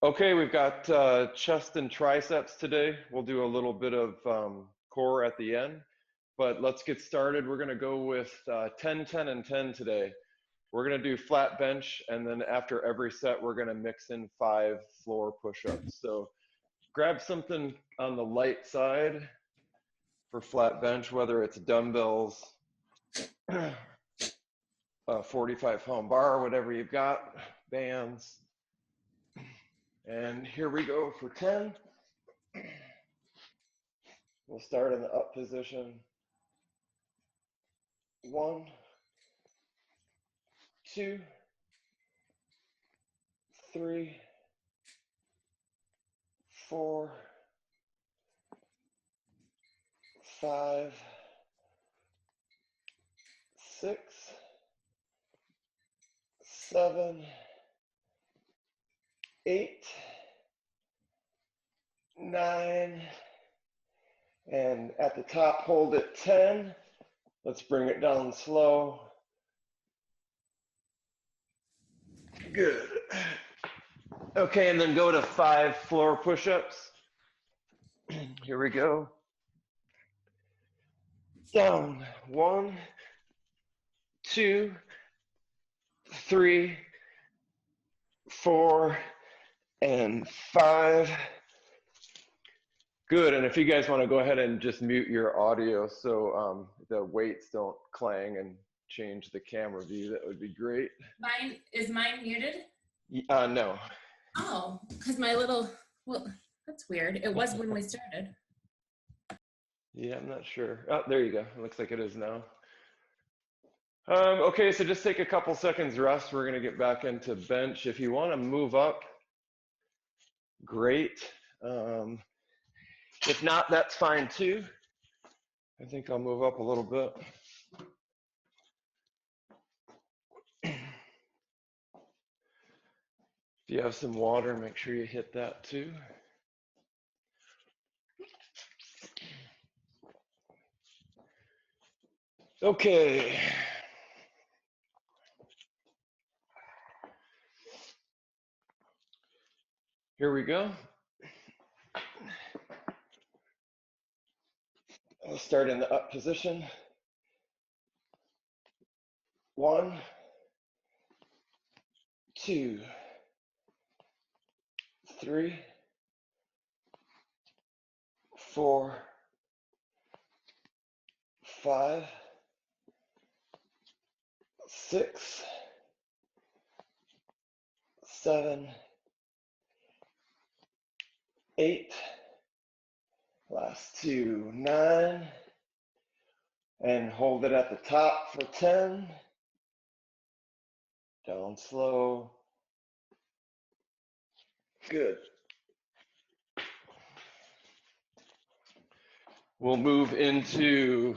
Okay, we've got chest and triceps today. We'll do a little bit of core at the end, but let's get started. We're going to go with 10, 10, and 10 today. We're going to do flat bench, and then after every set, we're going to mix in 5 floor push-ups. So grab something on the light side for flat bench, whether it's dumbbells, a 45-pound bar, whatever you've got, bands. And here we go for 10. We'll start in the up position. 1, 2, 3, 4, 5, 6, 7, 8, 9, and at the top hold it 10. Let's bring it down slow. Good. Okay, and then go to 5 floor push-ups. Here we go. Down. 1, 2, 3, 4, and 5. Good, and if you guys want to go ahead and just mute your audio so the weights don't clang and change the camera view, that would be great. Is mine muted? No. Oh, because my little, well, that's weird. It was when we started. Yeah, I'm not sure. Oh, there you go. It looks like it is now. Okay, so just take a couple seconds rest. We're going to get back into bench. If you want to move up, great. If not, that's fine too. I think I'll move up a little bit. If you have some water, make sure you hit that too. Okay. Here we go. I'll start in the up position. 1, 2, 3, 4, 5, 6, 7, 8, last 2, 9, and hold it at the top for 10, down slow, good. We'll move into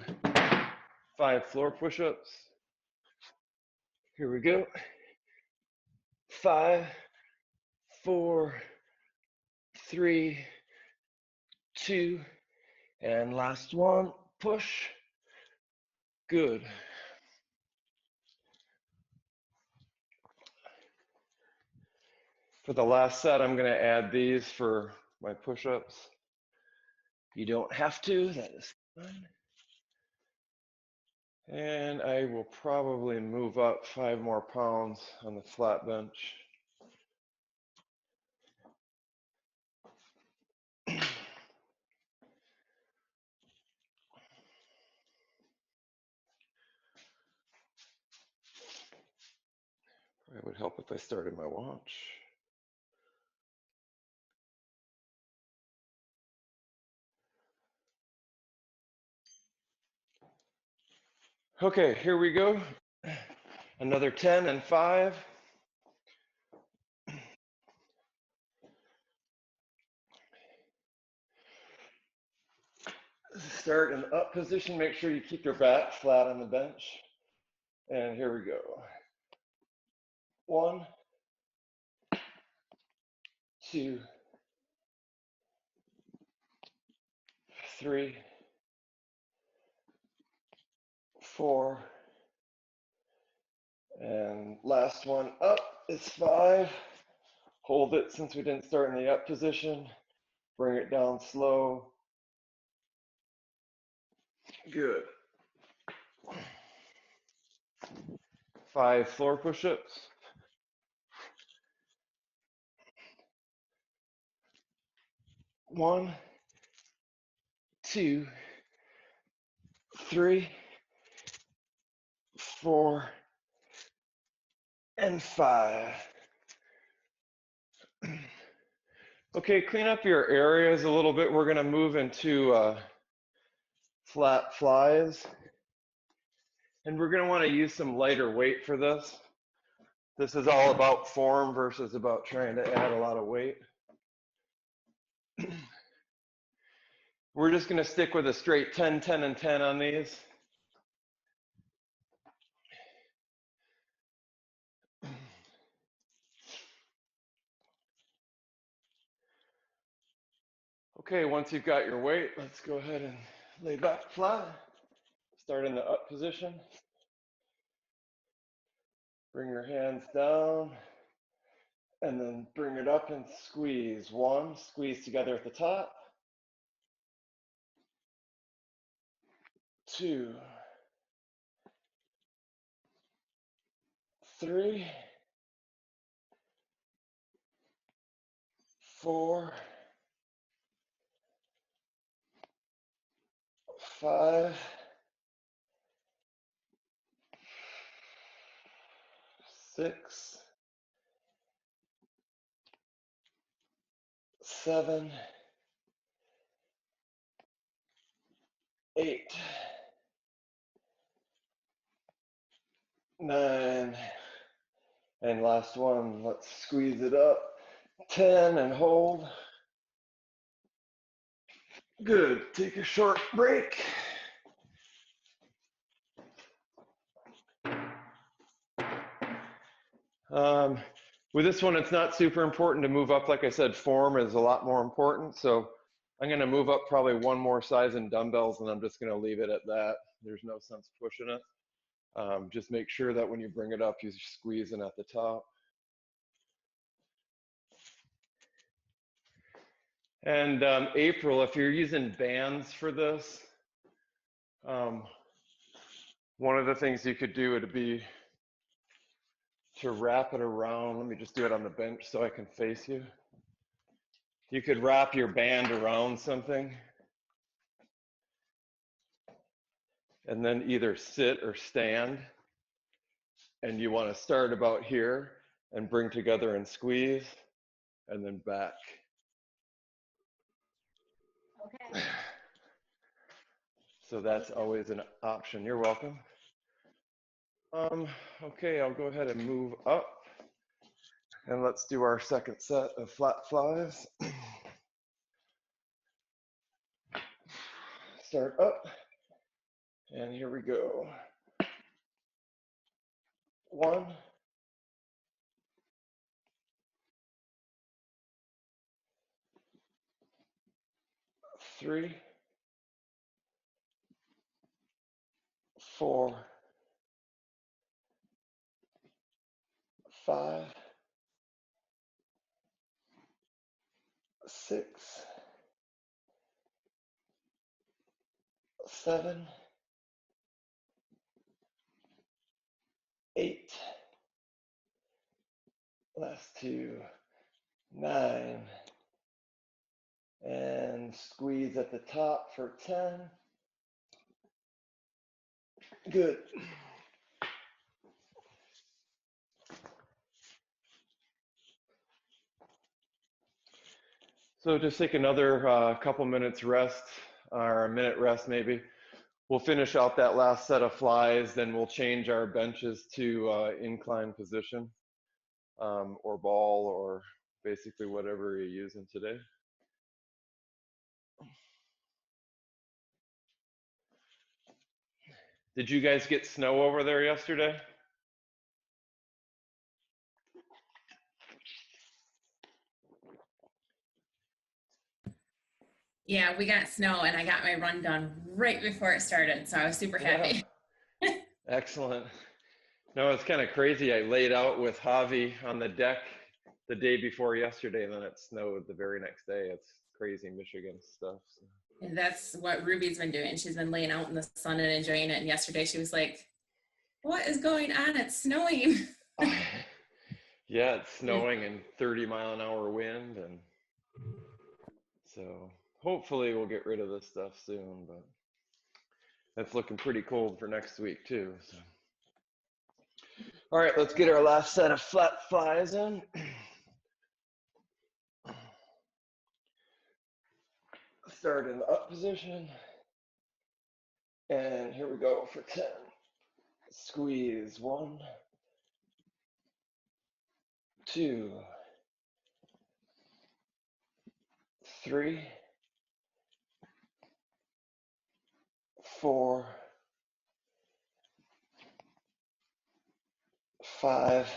5 floor push-ups. Here we go. 5, 4, 3, 2, and last one, push. Good. For the last set, I'm going to add these for my push-ups. You don't have to, that is fine. And I will probably move up 5 more pounds on the flat bench. It would help if I started my watch. Okay, here we go. Another 10 and 5. Start in the up position. Make sure you keep your back flat on the bench. And here we go. 1, 2, 3, 4, and last one up is 5. Hold it since we didn't start in the up position. Bring it down slow. Good. 5 floor push-ups. 1, 2, 3, 4, and 5. Okay, clean up your areas a little bit. We're going to move into flat flies. And we're going to want to use some lighter weight for this. This is all about form versus about trying to add a lot of weight. We're just going to stick with a straight 10, 10, and 10 on these. Okay, once you've got your weight, let's go ahead and lay back flat. Start in the up position. Bring your hands down and then bring it up and squeeze. 1, squeeze together at the top. 2, 3, 4, 5, 6, 7, 8, 9, and last one, let's squeeze it up. 10 and hold. Good, take a short break. With this one, it's not super important to move up. Like I said, form is a lot more important. So I'm going to move up probably one more size in dumbbells, and I'm just going to leave it at that. There's no sense pushing it. Just make sure that when you bring it up, you're squeezing at the top. And April, if you're using bands for this, one of the things you could do would be to wrap it around. Let me just do it on the bench so I can face you. You could wrap your band around something and then either sit or stand. And you want to start about here and bring together and squeeze and then back. Okay. So that's always an option. You're welcome. Okay, I'll go ahead and move up. And let's do our second set of flat flies. Start up. And here we go. 1, 3, 4, 5, 6, 7, 8, last 2, 9, and squeeze at the top for 10. Good. So just take another couple minutes rest, or a minute rest maybe. We'll finish out that last set of flies, then we'll change our benches to incline position, or ball, or basically whatever you're using today. Did you guys get snow over there yesterday? Yeah, we got snow and I got my run done right before it started. So I was super happy. Yeah. Excellent. No, it's kind of crazy. I laid out with Javi on the deck the day before yesterday, and then it snowed the very next day. It's crazy Michigan stuff. So. And that's what Ruby's been doing. She's been laying out in the sun and enjoying it. And yesterday she was like, what is going on? It's snowing. Yeah, it's snowing and 30-mile-an-hour wind, and so hopefully we'll get rid of this stuff soon, but that's looking pretty cold for next week too. So. All right, let's get our last set of flat flies in. Start in the up position, and here we go for 10. Squeeze 1, 2, 3, 4, 5,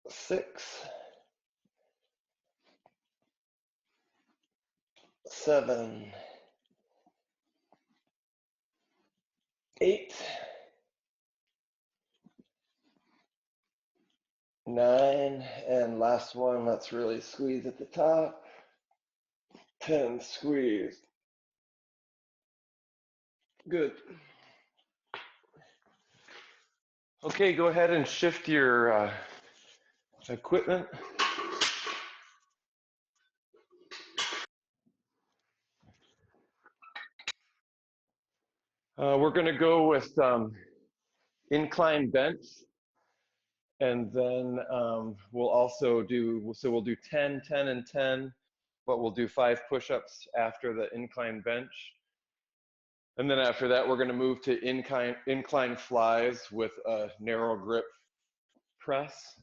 6, 7, 8, 9, and last one, let's really squeeze at the top. 10, squeeze. Good. Okay, go ahead and shift your equipment. We're going to go with incline bench, and then we'll also do, so we'll do 10, 10, and 10, but we'll do 5 push-ups after the incline bench. And then after that, we're going to move to incline flies with a narrow grip press.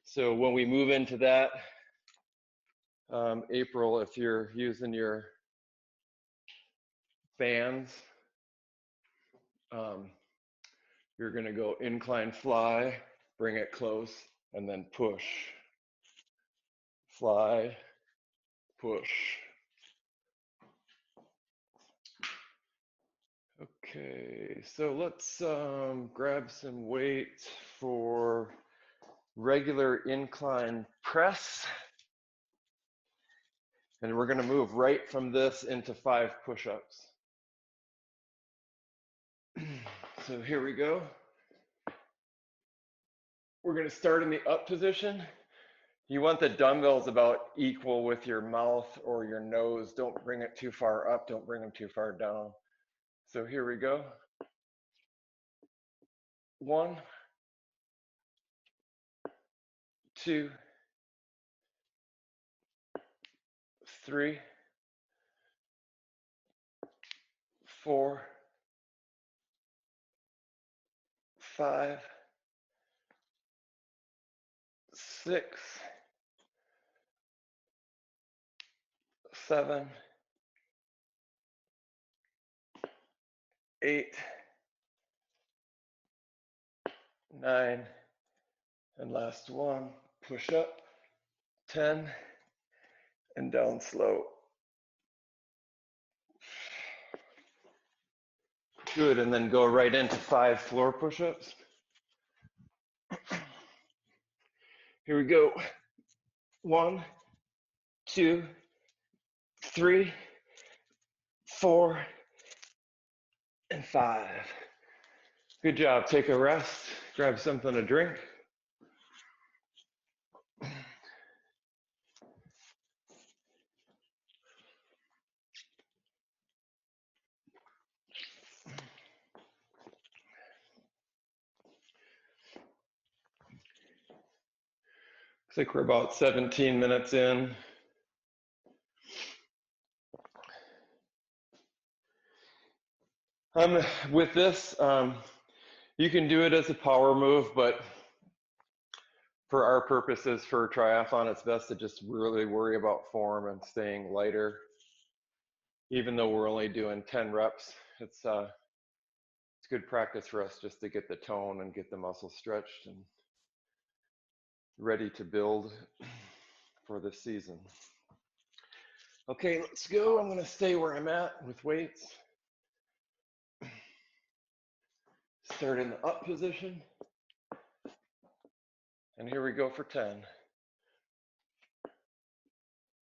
So when we move into that, April, if you're using your bands, you're going to go incline fly, bring it close, and then push. Fly, push. Okay, so let's grab some weight for regular incline press. And we're going to move right from this into 5 push-ups. So here we go. We're going to start in the up position. You want the dumbbells about equal with your mouth or your nose. Don't bring it too far up. Don't bring them too far down. So here we go. 1, 2, 3, 4, 5, 6, 7, 8, 9, and last one, push up, 10, and down slow. Good, and then go right into 5 floor push-ups. Here we go. 1, 2, 3, 4, and 5. Good job. Take a rest, grab something to drink. Looks like we're about 17 minutes in. With this, you can do it as a power move, but for our purposes for triathlon, it's best to just really worry about form and staying lighter. Even though we're only doing 10 reps, it's good practice for us just to get the tone and get the muscles stretched and ready to build for the season. Okay, let's go. I'm gonna stay where I'm at with weights. Start in the up position. And here we go for 10.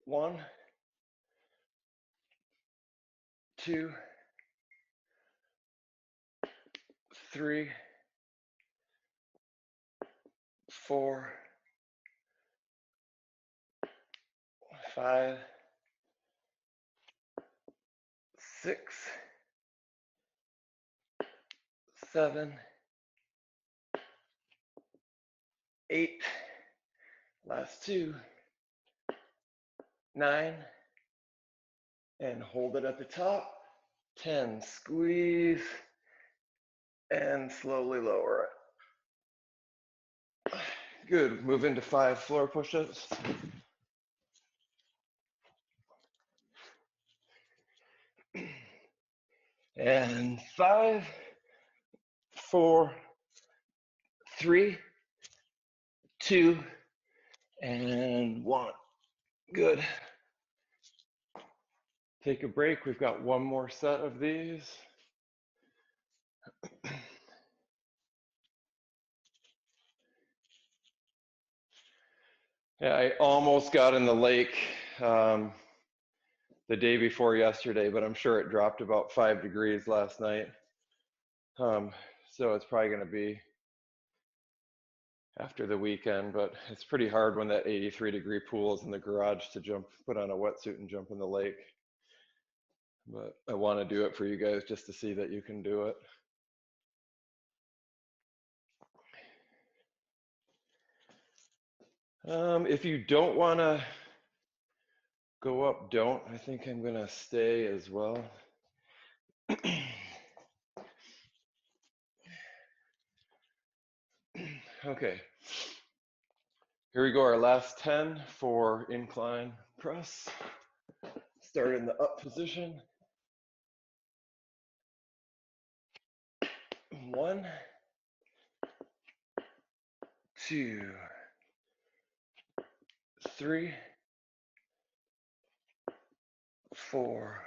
1, 2, 3, 4, 5, 6, 7, 8, last 2, 9, and hold it at the top. 10, squeeze, and slowly lower it. Good, move into 5 floor push-ups. And 5, 4, 3, 2, and 1. Good. Take a break. We've got one more set of these. Yeah, I almost got in the lake the day before yesterday, but I'm sure it dropped about 5 degrees last night. So it's probably going to be after the weekend, but it's pretty hard when that 83-degree pool is in the garage to jump, put on a wetsuit and jump in the lake. But I want to do it for you guys just to see that you can do it. If you don't want to go up, don't. I think I'm going to stay as well. Okay. Here we go, our last 10 for incline press. Start in the up position. 1, 2, 3, 4,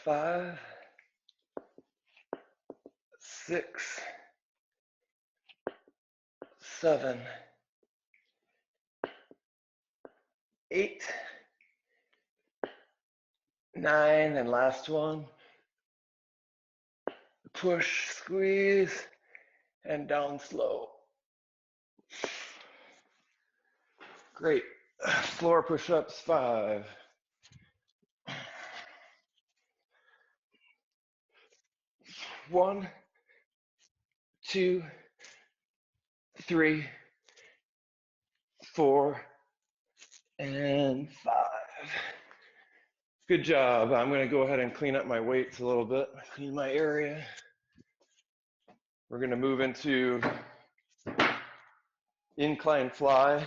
5, 6, 7, 8, 9, and last one. Push, squeeze, and down slow. Great. Floor push-ups, 5. 1, 2, 3, 4, and 5. Good job. I'm going to go ahead and clean up my weights a little bit, clean my area. We're going to move into incline fly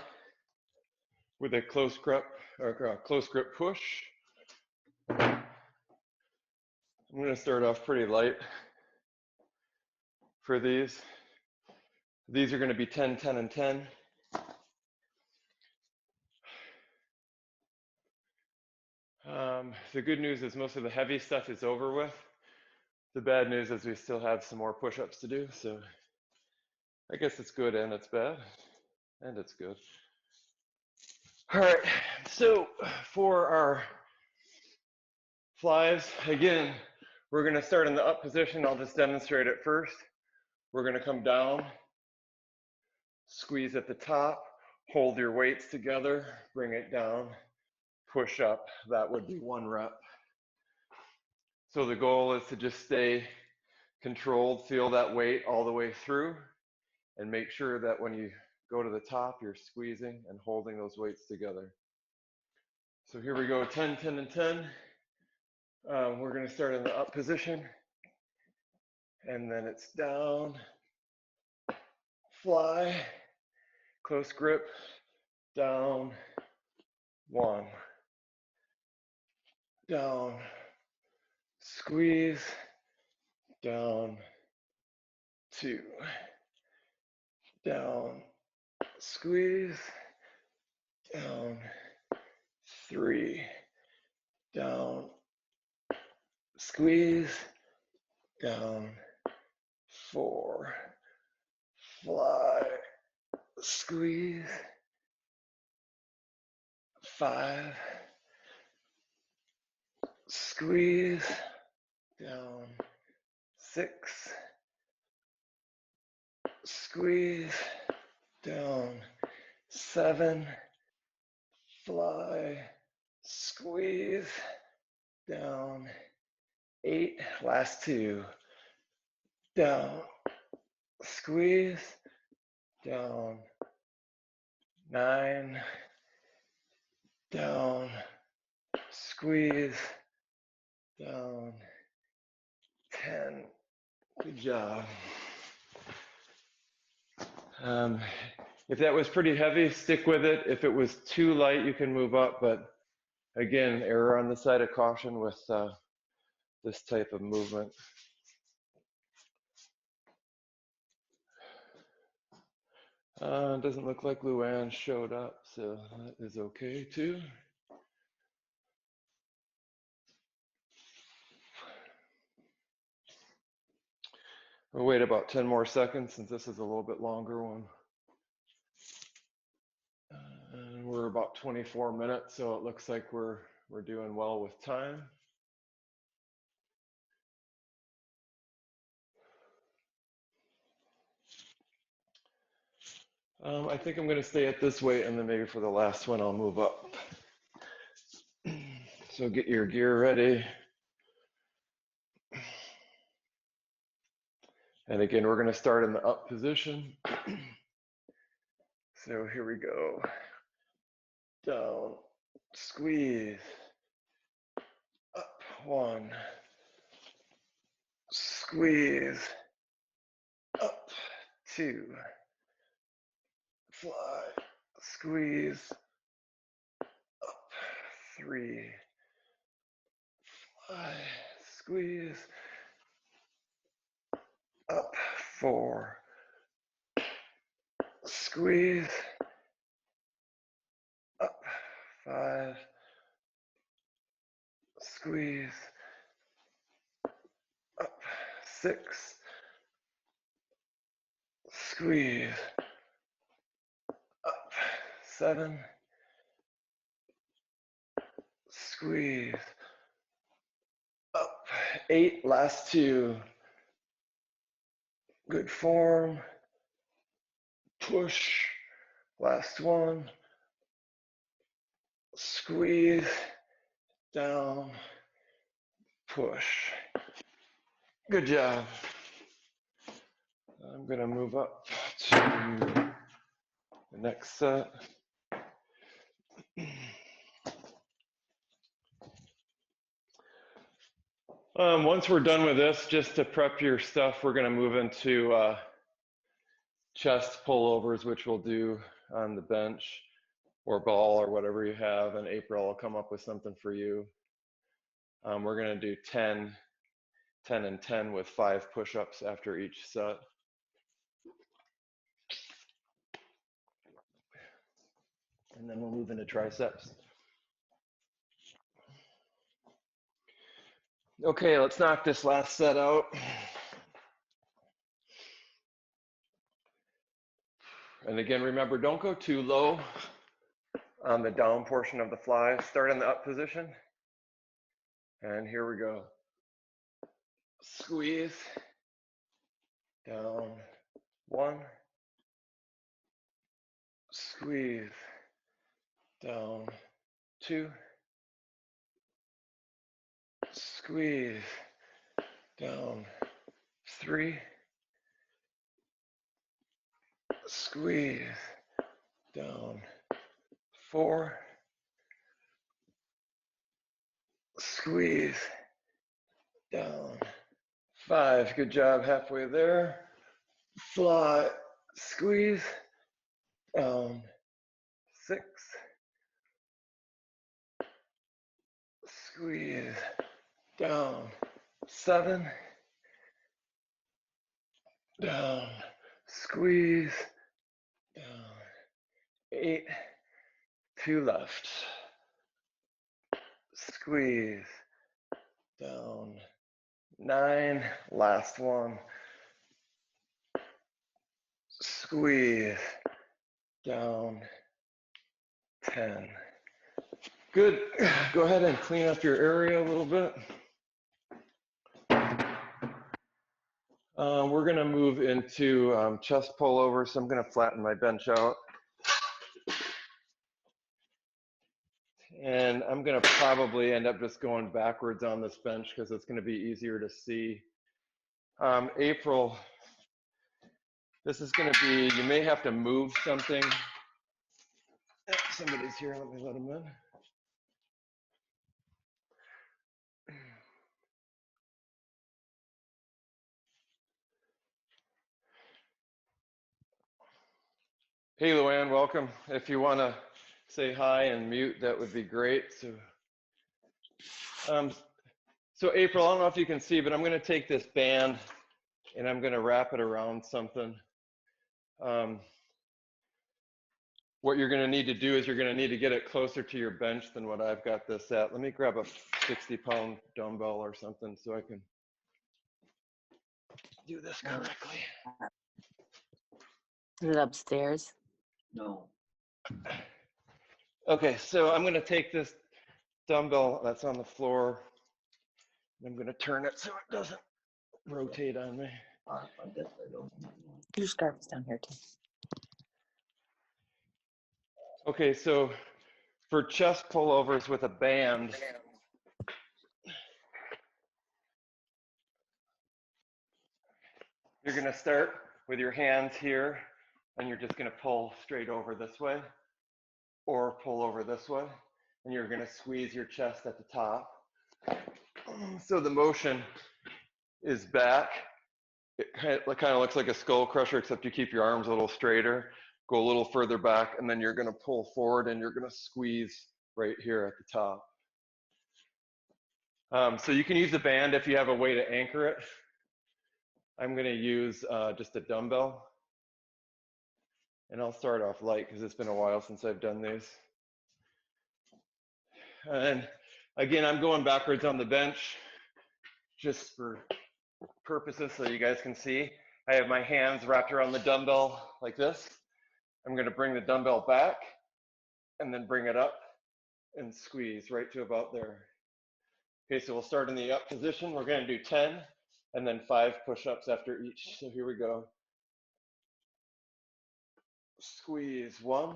with a close grip push. I'm going to start off pretty light for these. These are going to be 10, 10, and 10. The good news is most of the heavy stuff is over with. The bad news is we still have some more push-ups to do, so I guess it's good and it's bad, and it's good. All right, so for our flies, again, we're going to start in the up position. I'll just demonstrate it first. We're going to come down, squeeze at the top, hold your weights together, bring it down, push up. That would be 1 rep. So the goal is to just stay controlled, feel that weight all the way through, and make sure that when you go to the top, you're squeezing and holding those weights together. So here we go, 10, 10, and 10. We're going to start in the up position, and then it's down, fly, close grip, down, 1, down, squeeze, down, 2, down, squeeze, down, 3, down, squeeze, down, 4, fly, squeeze, 5, squeeze, down, 6, squeeze, down, 7, fly, squeeze, down, 8, last 2, down, squeeze, down, 9, down, squeeze, down, 10. Good job. If that was pretty heavy, stick with it. If it was too light, you can move up, but again, err on the side of caution with this type of movement. Doesn't look like Luann showed up, so that is okay too. We'll wait about 10 more seconds since this is a little bit longer one. And we're about 24 minutes, so it looks like we're doing well with time. I think I'm going to stay at this weight, and then maybe for the last one, I'll move up. So get your gear ready. And again, we're going to start in the up position. So here we go. Down, squeeze, up, 1, squeeze, up, 2, fly, squeeze, up, 3, fly, squeeze, up, 4, squeeze, up, 5, squeeze, up, 6, squeeze, up, 7, squeeze, up, 8, last 2, good form, push, last 1, squeeze, down, push. Good job. I'm gonna move up to the next set. Once we're done with this, just to prep your stuff, we're gonna move into chest pullovers, which we'll do on the bench or ball or whatever you have, and April will come up with something for you. We're gonna do 10, 10 and 10 with 5 push-ups after each set. And then we'll move into triceps. Okay, let's knock this last set out. And again, remember, don't go too low on the down portion of the fly. Start in the up position. And here we go. Squeeze, down, 1, squeeze, down, 2, squeeze, down, 3, squeeze, down, 4, squeeze, down, 5. Good job, halfway there. Fly, squeeze, down, 6, squeeze, down, 7, down, squeeze, down, 8, 2 left, squeeze, down, 9, last one, squeeze, down, 10. Good. Go ahead and clean up your area a little bit. We're gonna move into chest pullover, so I'm gonna flatten my bench out. And I'm gonna probably end up just going backwards on this bench because it's gonna be easier to see. April, this is gonna be, you may have to move something. Somebody's here, let me let them in. Hey, Luann, welcome. If you want to say hi and mute, that would be great. So April, I don't know if you can see, but I'm going to take this band and I'm going to wrap it around something. What you're going to need to do is you're going to need to get it closer to your bench than what I've got this at. Let me grab a 60-pound dumbbell or something so I can do this correctly. Is it upstairs? No. Okay, so I'm going to take this dumbbell that's on the floor. I'm going to turn it so it doesn't rotate on me. I guess I don't. Your scarf is down here too. Okay, so for chest pullovers with a band, you're going to start with your hands here, and you're just going to pull straight over this way, or pull over this way, and you're going to squeeze your chest at the top. So the motion is back. It kind of looks like a skull crusher, except you keep your arms a little straighter. Go a little further back, and then you're going to pull forward, and you're going to squeeze right here at the top. So you can use a band if you have a way to anchor it. I'm going to use just a dumbbell. And I'll start off light because it's been a while since I've done these. And again, I'm going backwards on the bench just for purposes so you guys can see. I have my hands wrapped around the dumbbell like this. I'm going to bring the dumbbell back and then bring it up and squeeze right to about there. Okay, so we'll start in the up position. We're going to do 10 and then 5 push-ups after each. So here we go. Squeeze 1.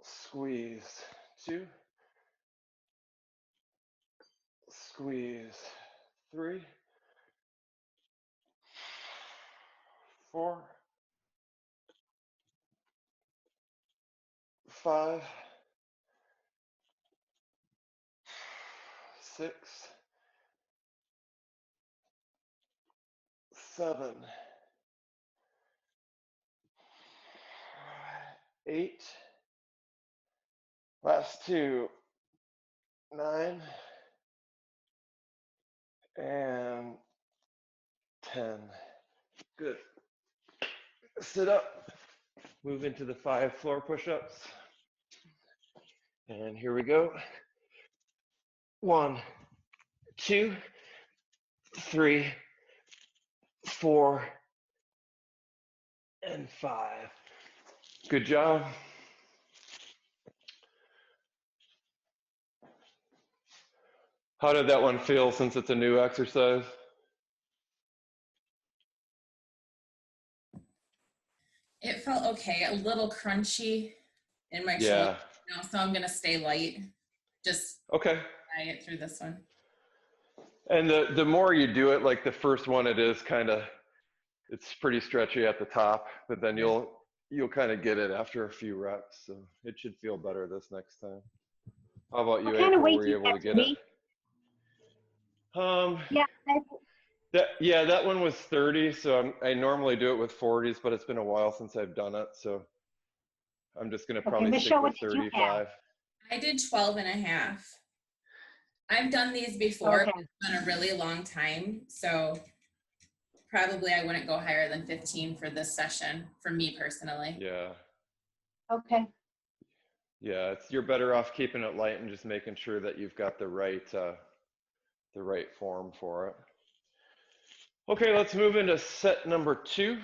Squeeze 2. Squeeze 3. 4. 5. 6. 7. 8. Last 2. 9. And 10. Good. Sit up. Move into the 5 floor push-ups. And here we go. 1, 2, 3, 4, and 5. Good job. How did that one feel since it's a new exercise? It felt okay, a little crunchy in my Yeah. shoulder, so I'm gonna stay light. Just Okay. get through this one. And the more you do it, like the first one, it is kind of, it's pretty stretchy at the top, but then you'll kind of get it after a few reps. So it should feel better this next time. How about you, April? Were you able to get it? Yeah. That one was 30. So I normally do it with 40s, but it's been a while since I've done it. So I'm just going to probably stick with 35. I did 12 and a half. I've done these before, Okay. but it's been a really long time. So probably I wouldn't go higher than 15 for this session, for me personally. Yeah. Okay. Yeah, you're better off keeping it light and just making sure that you've got the right form for it. Okay, let's move into set number 2.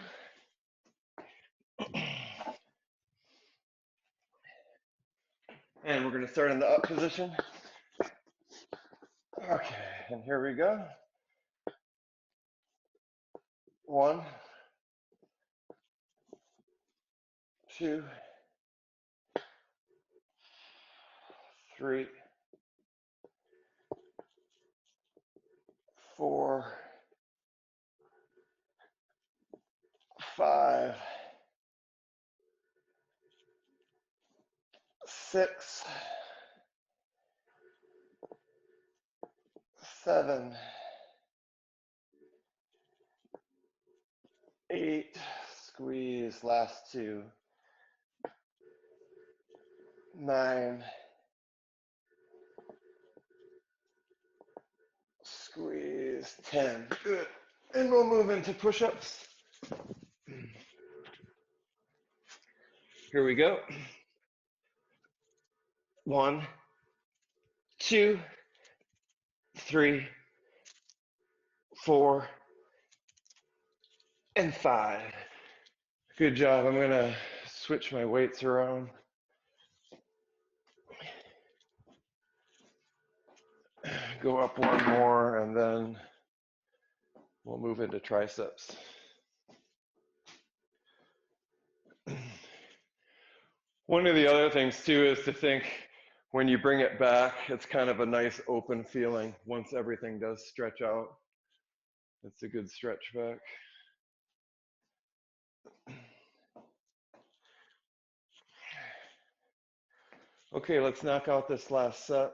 And we're going to start in the up position. Okay, and here we go. 1, 2, 3, 4, 5, 6, 7, 8, squeeze, last 2, 9, squeeze, 10, good. And we'll move into push-ups. Here we go. 1, 2, 3, 4, and 5. Good job. I'm gonna switch my weights around. Go up one more, and then we'll move into triceps. One of the other things too is to think when you bring it back, it's kind of a nice open feeling once everything does stretch out. It's a good stretch back. Okay, let's knock out this last set.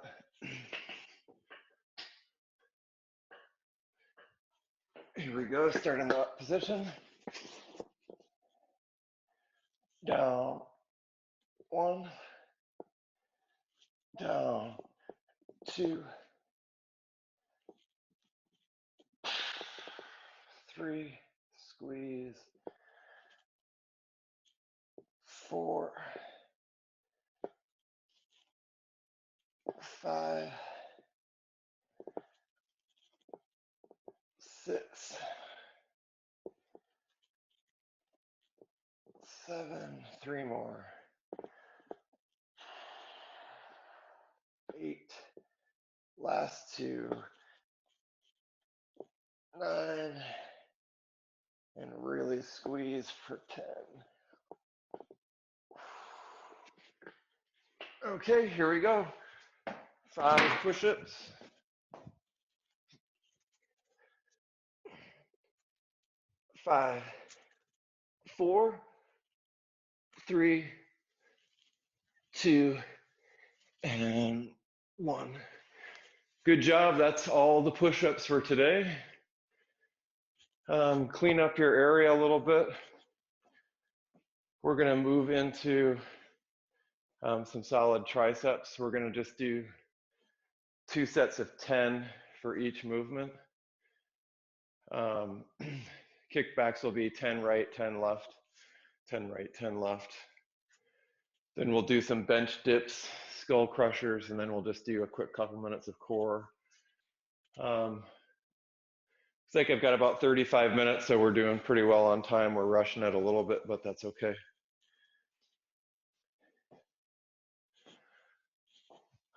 Here we go, start in the up position. Down, 1, down, 2, 3, squeeze, 4, 5, 6, 7, 3 more, 8, last 2, 9, and really squeeze for 10. Okay, here we go. 5 push-ups. 5, 4, 3, 2, and 1. Good job. That's all the push-ups for today. Clean up your area a little bit. We're going to move into some solid triceps. We're going to just do 2 sets of 10 for each movement. Kickbacks will be 10 right, 10 left, 10 right, 10 left. Then we'll do some bench dips, skull crushers, and then we'll just do a quick couple minutes of core. Looks like I've got about 35 minutes, so we're doing pretty well on time. We're rushing it a little bit, but that's okay.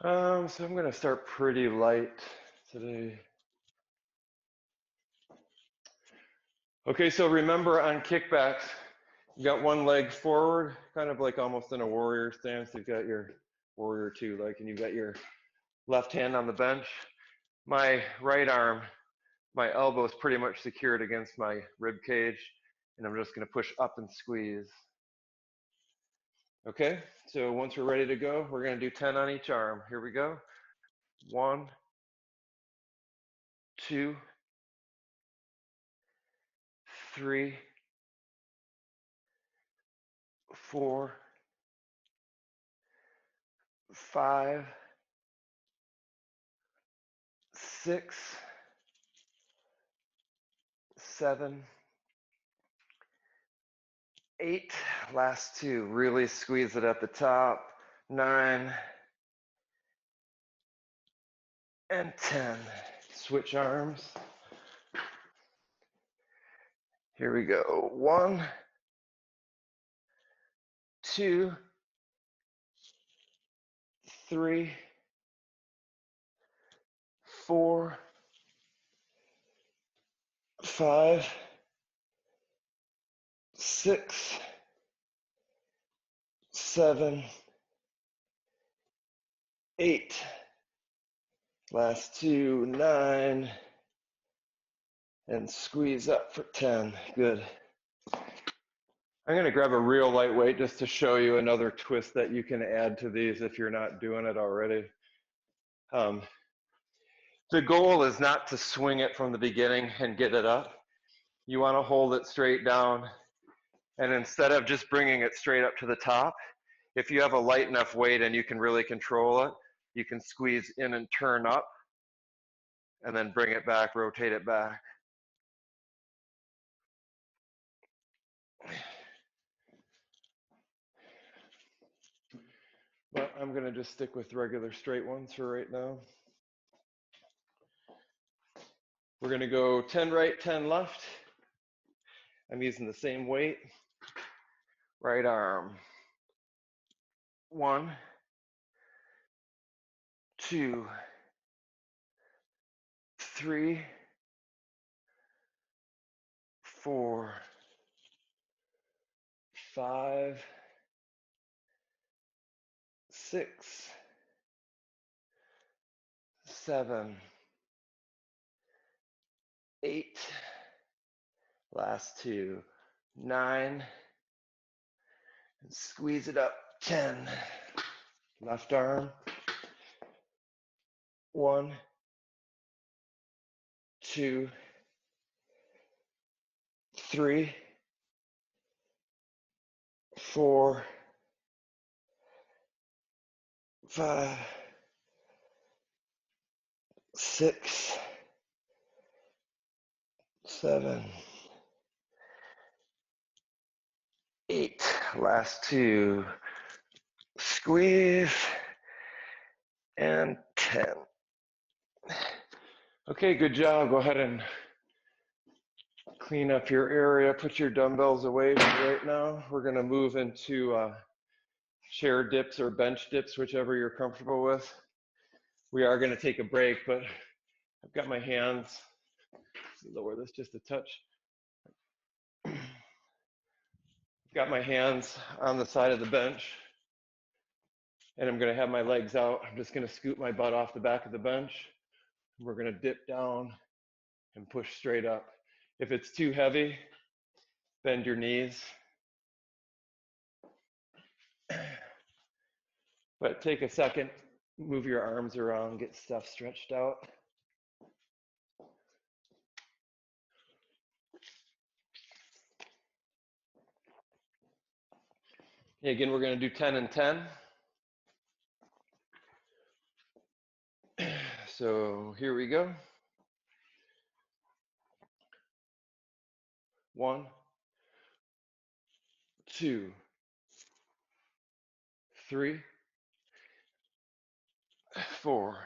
So I'm gonna start pretty light today. Okay, so remember on kickbacks, you got one leg forward, kind of like almost in a warrior stance. You've got your warrior 2 leg, and you've got your left hand on the bench. My right arm, my elbow is pretty much secured against my rib cage, and I'm just gonna push up and squeeze. Okay, so once we're ready to go, we're gonna do 10 on each arm. Here we go. 1, 2, 3, 4, 5, 6, 7, 8, last 2, really squeeze it at the top, 9, and 10. Switch arms. Here we go. 1, 2, 3, 4, 5, 6, 7, 8. Last 2, 9. And squeeze up for 10. Good. I'm going to grab a real lightweight just to show you another twist that you can add to these if you're not doing it already. The goal is not to swing it from the beginning and get it up. You want to hold it straight down, and instead of just bringing it straight up to the top, if you have a light enough weight and you can really control it, you can squeeze in and turn up, and then bring it back, rotate it back. But I'm going to just stick with regular straight ones for right now. We're going to go 10 right, 10 left. I'm using the same weight. Right arm. 1, 2, 3, 4, 5, 6, 7, 8. Last 2, 9. And squeeze it up. 10. Left arm. 1, 2, 3, 4, 5, 6, 7, 8. Last 2. Squeeze. And 10. Okay, good job. Go ahead and clean up your area. Put your dumbbells away for right now. We're going to move into chair dips or bench dips, whichever you're comfortable with. We are going to take a break, but I've got my hands. Lower this just a touch. Got my hands on the side of the bench, and I'm going to have my legs out. I'm just going to scoot my butt off the back of the bench. We're going to dip down and push straight up. If it's too heavy, bend your knees. But take a second, move your arms around, get stuff stretched out. Again, we're going to do 10 and 10. So here we go. 1, 2, 3, 4,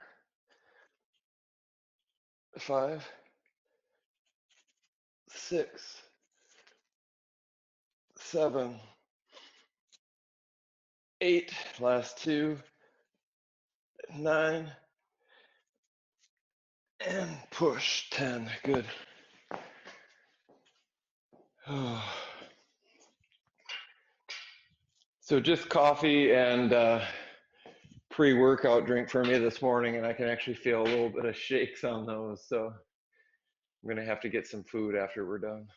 5, 6, 7, 8. Last 2, 9, and push 10. Good. So just coffee and pre-workout drink for me this morning, and I can actually feel a little bit of shakes on those. So I'm going to have to get some food after we're done.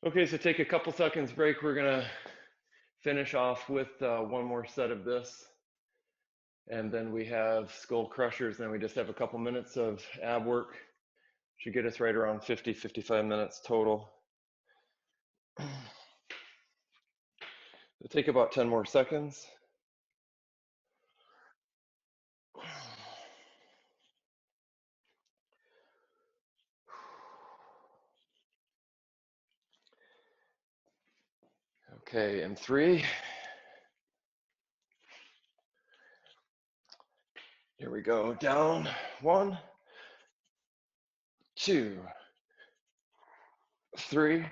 Okay, so take a couple seconds break. We're going to finish off with one more set of this. And then we have skull crushers. Then we just have a couple minutes of ab work. Should get us right around 50, 55 minutes total. It'll take about 10 more seconds. Okay, and 3. Here we go. Down. 1, 2, 3,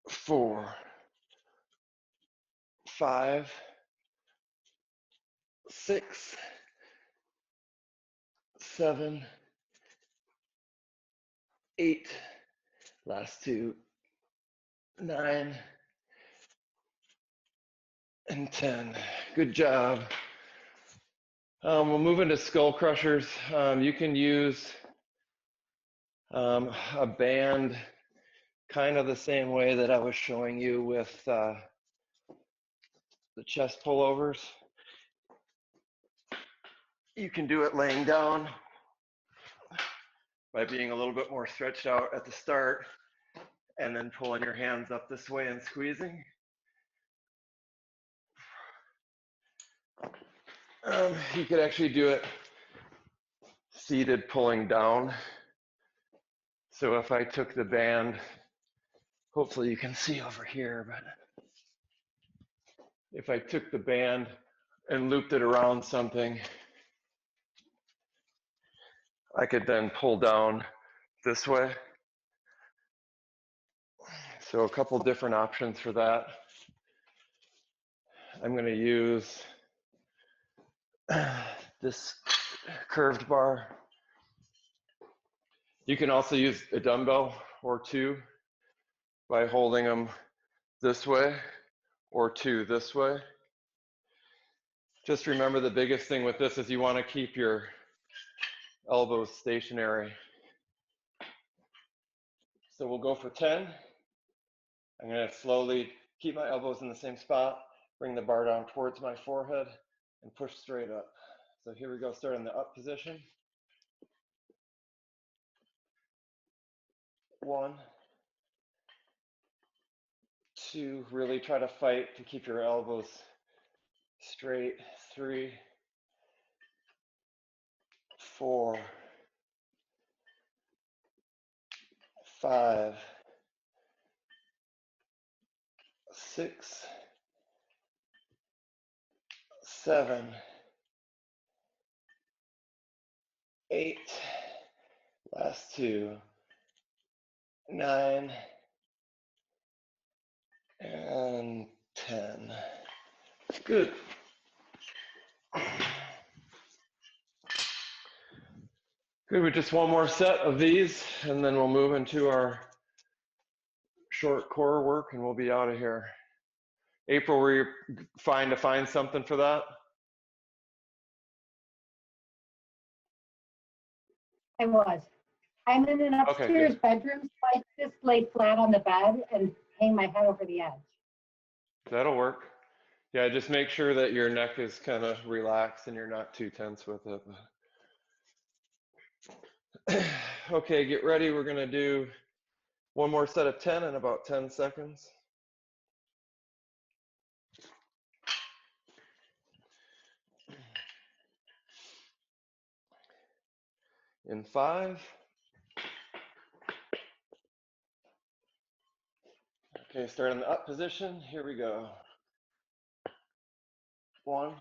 4, 5, 6, 7, 8. Last 2. 9 and 10. Good job. We'll move into skull crushers. You can use a band kind of the same way that I was showing you with the chest pullovers. You can do it laying down by being a little bit more stretched out at the start and then pulling your hands up this way and squeezing. You could actually do it seated, pulling down. So if I took the band, hopefully you can see over here, but if I took the band and looped it around something, I could then pull down this way. So a couple different options for that. I'm going to use this curved bar. You can also use a dumbbell or 2 by holding them this way or 2 this way. Just remember the biggest thing with this is you want to keep your elbows stationary. So we'll go for 10. I'm going to slowly keep my elbows in the same spot, bring the bar down towards my forehead, and push straight up. So here we go, start in the up position. 1, 2, really try to fight to keep your elbows straight. 3, 4, 5, 6, 7, 8, last 2, 9, and 10. Good. Good, with just one more set of these, and then we'll move into our short core work, and we'll be out of here. April, were you fine to find something for that? I was. I'm in an upstairs bedroom, so I just lay flat on the bed and hang my head over the edge. That'll work. Yeah, just make sure that your neck is kind of relaxed and you're not too tense with it. Okay, get ready. We're going to do one more set of 10 in about 10 seconds. In 5. Okay, start in the up position. Here we go. 1,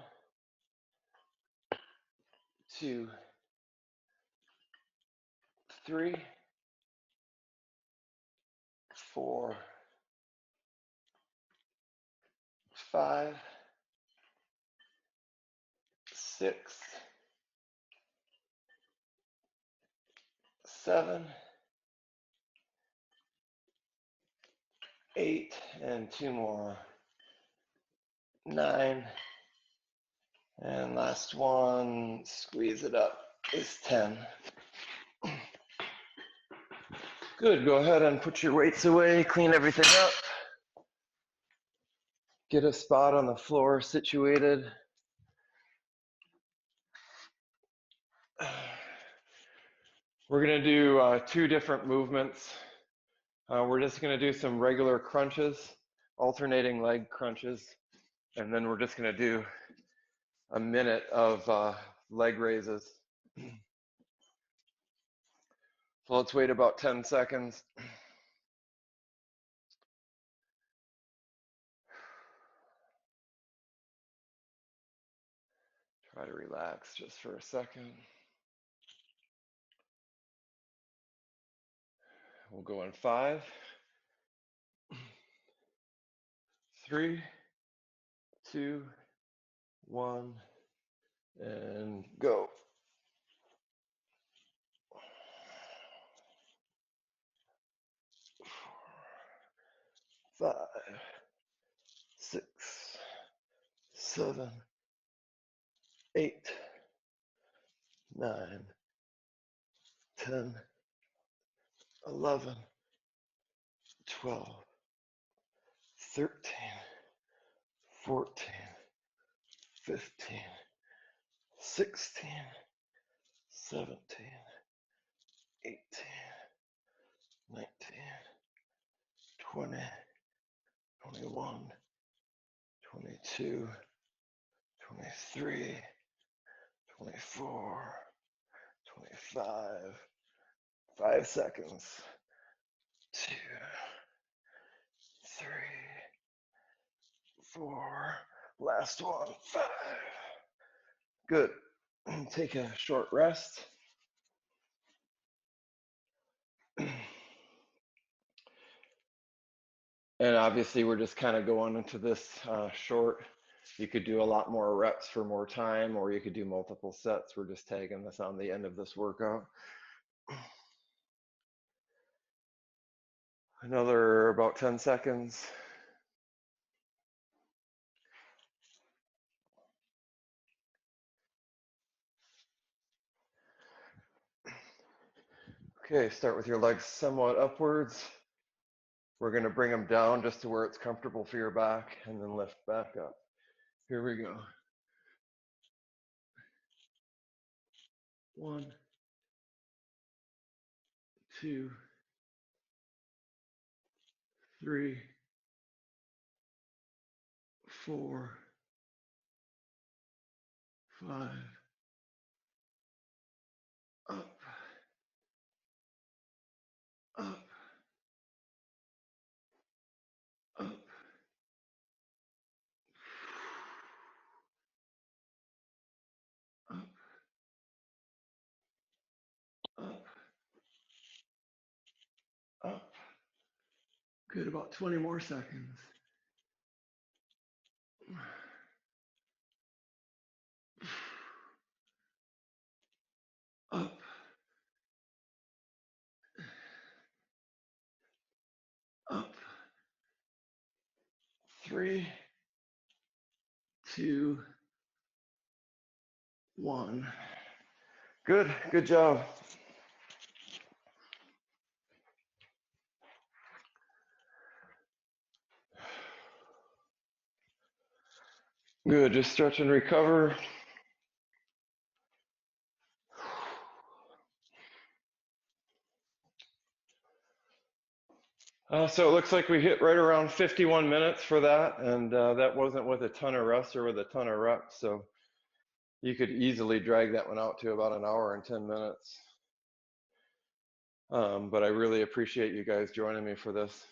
2, 3, 4, 5, 6, 7, 8, and 2 more. 9, and last one, squeeze it up, is 10. Good, go ahead and put your weights away, clean everything up. Get a spot on the floor situated. We're gonna do 2 different movements. We're just gonna do some regular crunches, alternating leg crunches, and then we're just gonna do a minute of leg raises. So let's wait about 10 seconds. Try to relax just for a second. We'll go in 5, 3, 2, 1, and go. 5, 6, 7, 8, 9, 10, 11, 12, 13, 14, 15, 16, 17, 18, 19, 20, 21, 22, 23, 24, 25, 5 seconds, 2, 3, 4, last one, 5. Good. Take a short rest. And obviously we're just kind of going into this short. You could do a lot more reps for more time, or you could do multiple sets. We're just tagging this on the end of this workout. Another about 10 seconds. Okay, start with your legs somewhat upwards. We're going to bring them down just to where it's comfortable for your back, and then lift back up. Here we go. 1, 2, 3, 4, 5, up, up, up, up, up, up. Good, about 20 more seconds. Up, up. 3, 2, 1. Good, good job. Good, just stretch and recover. So it looks like we hit right around 51 minutes for that, and that wasn't with a ton of rest or with a ton of reps, so you could easily drag that one out to about an hour and 10 minutes. But I really appreciate you guys joining me for this.